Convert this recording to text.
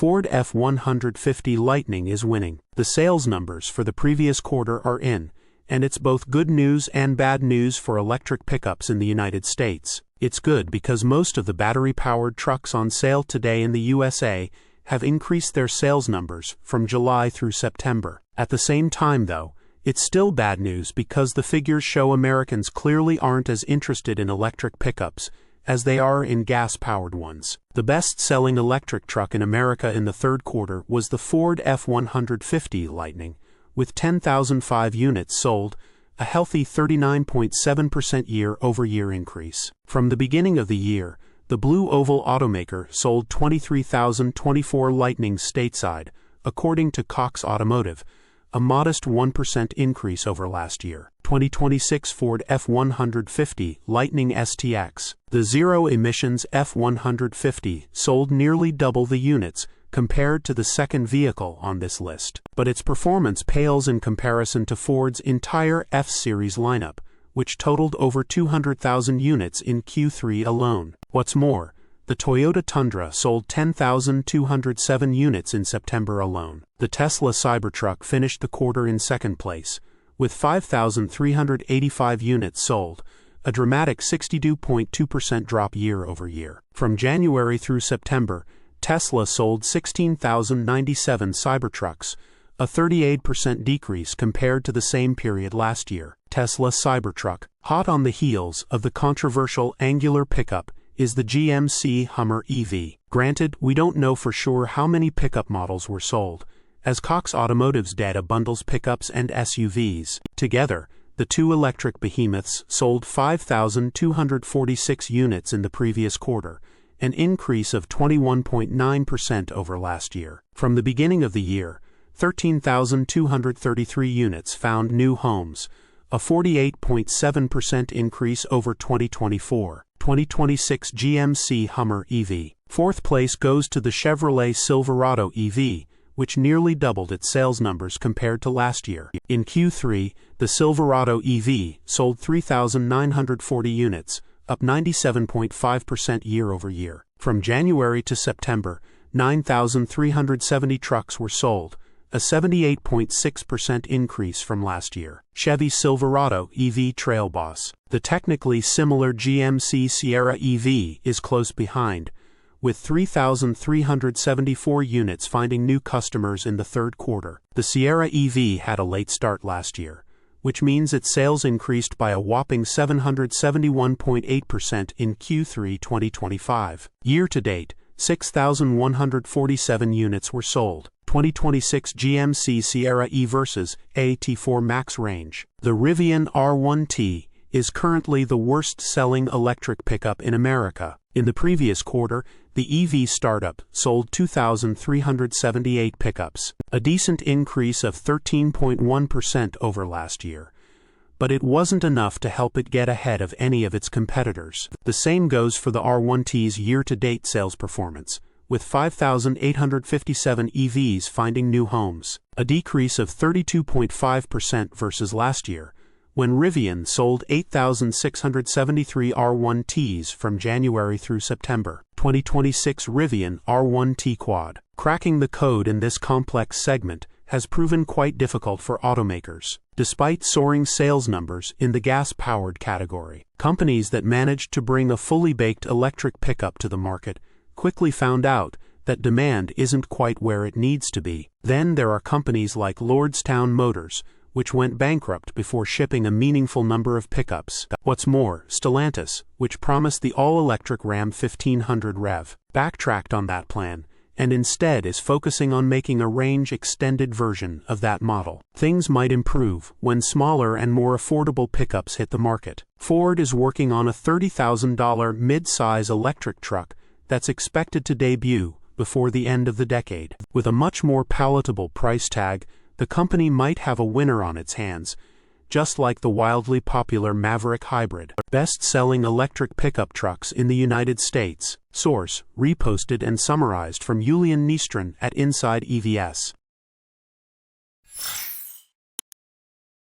Ford F-150 Lightning is winning. The sales numbers for the previous quarter are in, and it's both good news and bad news for electric pickups in the United States. It's good because most of the battery-powered trucks on sale today in the USA have increased their sales numbers from July through September. At the same time, though, it's still bad news because the figures show Americans clearly aren't as interested in electric pickups as they are in gas-powered ones. The best-selling electric truck in America in the third quarter was the Ford F-150 Lightning, with 10,005 units sold, a healthy 39.7% year-over-year increase. From the beginning of the year, the Blue Oval automaker sold 23,024 Lightnings stateside, according to Cox Automotive, a modest 1% increase over last year. 2026 Ford F-150 Lightning STX. The zero-emissions F-150 sold nearly double the units compared to the second vehicle on this list. But its performance pales in comparison to Ford's entire F-Series lineup, which totaled over 200,000 units in Q3 alone. What's more, the Toyota Tundra sold 10,207 units in September alone. The Tesla Cybertruck finished the quarter in second place, with 5,385 units sold, a dramatic 62.2% drop year-over-year. From January through September, Tesla sold 16,097 Cybertrucks, a 38% decrease compared to the same period last year. Tesla Cybertruck, hot on the heels of the controversial angular pickup, is the GMC Hummer EV. Granted, we don't know for sure how many pickup models were sold, as Cox Automotive's data bundles pickups and SUVs. Together, the two electric behemoths sold 5,246 units in the previous quarter, an increase of 21.9% over last year. From the beginning of the year, 13,233 units found new homes, a 48.7% increase over 2024. 2026 GMC Hummer EV. Fourth place goes to the Chevrolet Silverado EV, which nearly doubled its sales numbers compared to last year. In Q3, the Silverado EV sold 3,940 units, up 97.5% year-over-year. From January to September, 9,370 trucks were sold, a 78.6% increase from last year. Chevy Silverado EV Trail Boss. The technically similar GMC Sierra EV is close behind, with 3,374 units finding new customers in the third quarter. The Sierra EV had a late start last year, which means its sales increased by a whopping 771.8% in Q3 2025. Year-to-date, 6,147 units were sold. 2026 GMC Sierra E versus AT4 Max range. The Rivian R1T is currently the worst-selling electric pickup in America. In the previous quarter, the EV startup sold 2,378 pickups, a decent increase of 13.1% over last year. But it wasn't enough to help it get ahead of any of its competitors. The same goes for the R1T's year-to-date sales performance, with 5,857 EVs finding new homes, a decrease of 32.5% versus last year, when Rivian sold 8,673 R1Ts from January through September. 2026 Rivian R1T Quad. Cracking the code in this complex segment has proven quite difficult for automakers. Despite soaring sales numbers in the gas-powered category, companies that managed to bring a fully baked electric pickup to the market quickly found out that demand isn't quite where it needs to be. Then there are companies like Lordstown Motors, which went bankrupt before shipping a meaningful number of pickups. What's more, Stellantis, which promised the all-electric Ram 1500 REV, backtracked on that plan, and instead is focusing on making a range-extended version of that model. Things might improve when smaller and more affordable pickups hit the market. Ford is working on a $30,000 mid-size electric truck that's expected to debut before the end of the decade. With a much more palatable price tag, the company might have a winner on its hands, just like the wildly popular Maverick Hybrid. Best-selling electric pickup trucks in the United States. Source: reposted and summarized from Iulian Dnistran at insideevs.